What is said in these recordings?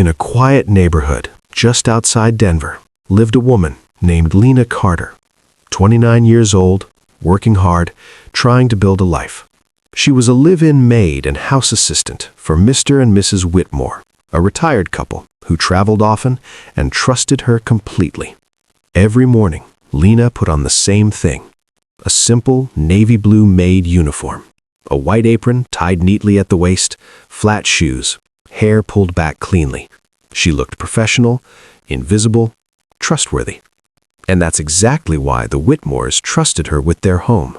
In a quiet neighborhood just outside Denver lived a woman named Lena Carter, 29 years old, working hard, trying to build a life. She was a live-in maid and house assistant for Mr. and Mrs. Whitmore, a retired couple who traveled often and trusted her completely. Every morning, Lena put on the same thing, a simple navy blue maid uniform, a white apron tied neatly at the waist, flat shoes, hair pulled back cleanly. She looked professional, invisible, trustworthy. And that's exactly why the Whitmores trusted her with their home.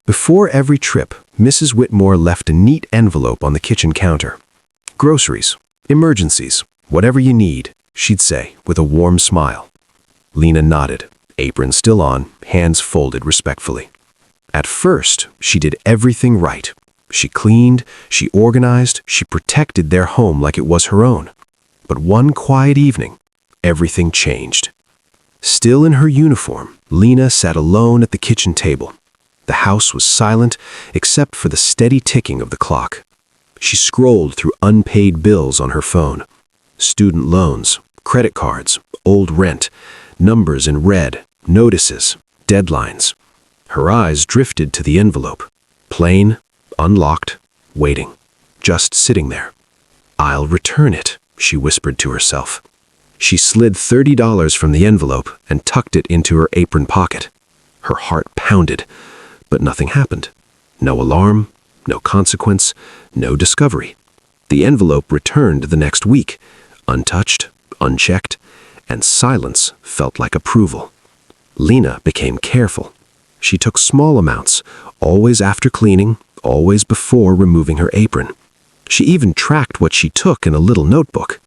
Before every trip, Mrs. Whitmore left a neat envelope on the kitchen counter. "Groceries, emergencies, whatever you need," she'd say with a warm smile. Lena nodded, apron still on, hands folded respectfully. At first, she did everything right. She cleaned, she organized, she protected their home like it was her own. But one quiet evening, everything changed. Still in her uniform, Lena sat alone at the kitchen table. The house was silent except for the steady ticking of the clock. She scrolled through unpaid bills on her phone. Student loans, credit cards, old rent, numbers in red, notices, deadlines. Her eyes drifted to the envelope. Plain, unlocked, waiting, just sitting there. "I'll return it," she whispered to herself. She slid $30 from the envelope and tucked it into her apron pocket. Her heart pounded, but nothing happened. No alarm, no consequence, no discovery. The envelope returned the next week, untouched, unchecked, and silence felt like approval. Lena became careful. She took small amounts, always after cleaning, always before removing her apron. She even tracked what she took in a little notebook.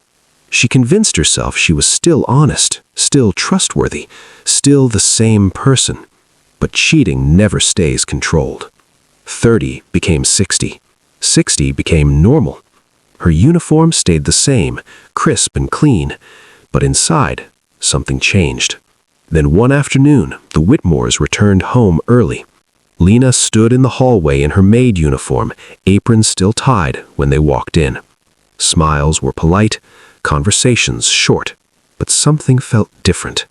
She convinced herself she was still honest, still trustworthy, still the same person. But cheating never stays controlled. 30 became 60. 60 became normal. Her uniform stayed the same, crisp and clean. But inside, something changed. Then one afternoon, the Whitmores returned home early. Lena stood in the hallway in her maid uniform, apron still tied, when they walked in. Smiles were polite, conversations short, but something felt different.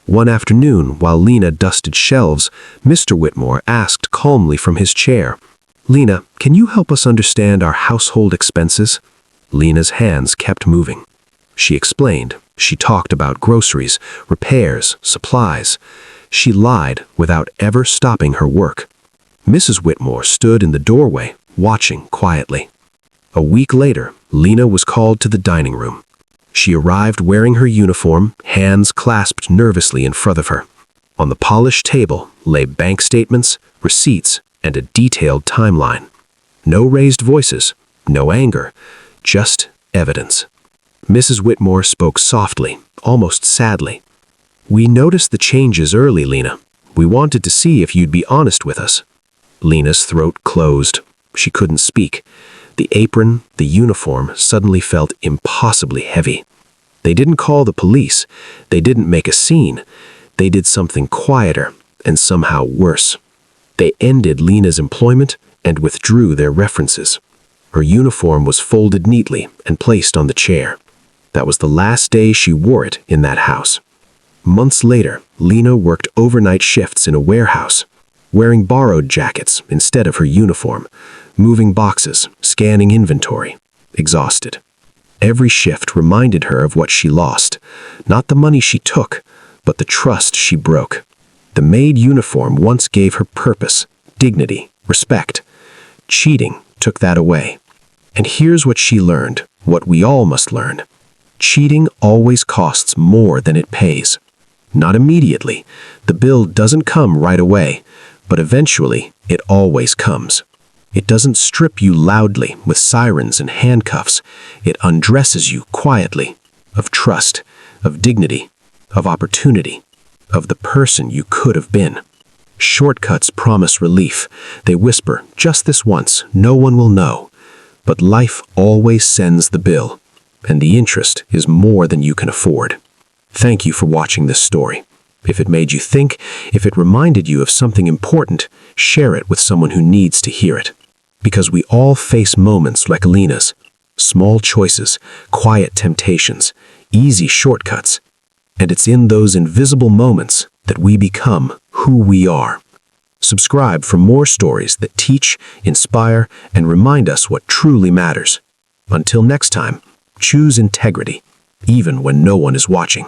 One afternoon, while Lena dusted shelves, Mr. Whitmore asked calmly from his chair, "Lena, can you help us understand our household expenses?" Lena's hands kept moving. She explained. She talked about groceries, repairs, supplies. She lied without ever stopping her work. Mrs. Whitmore stood in the doorway, watching quietly. A week later, Lena was called to the dining room. She arrived wearing her uniform, hands clasped nervously in front of her. On the polished table lay bank statements, receipts, and a detailed timeline. No raised voices, no anger, just evidence. Mrs. Whitmore spoke softly, almost sadly. "We noticed the changes early, Lena. We wanted to see if you'd be honest with us." Lena's throat closed. She couldn't speak. The apron, the uniform, suddenly felt impossibly heavy. They didn't call the police. They didn't make a scene. They did something quieter and somehow worse. They ended Lena's employment and withdrew their references. Her uniform was folded neatly and placed on the chair. That was the last day she wore it in that house. Months later, Lena worked overnight shifts in a warehouse, wearing borrowed jackets instead of her uniform, moving boxes, scanning inventory, exhausted. Every shift reminded her of what she lost, not the money she took, but the trust she broke. The maid uniform once gave her purpose, dignity, respect. Cheating took that away. And here's what she learned, what we all must learn. Cheating always costs more than it pays. Not immediately. The bill doesn't come right away, but eventually it always comes. It doesn't strip you loudly with sirens and handcuffs. It undresses you quietly, of trust, of dignity, of opportunity, of the person you could have been. Shortcuts promise relief. They whisper, "Just this once, no one will know." But life always sends the bill, and the interest is more than you can afford. Thank you for watching this story. If it made you think, if it reminded you of something important, share it with someone who needs to hear it. Because we all face moments like Lena's. Small choices, quiet temptations, easy shortcuts. And it's in those invisible moments that we become who we are. Subscribe for more stories that teach, inspire, and remind us what truly matters. Until next time, choose integrity, even when no one is watching.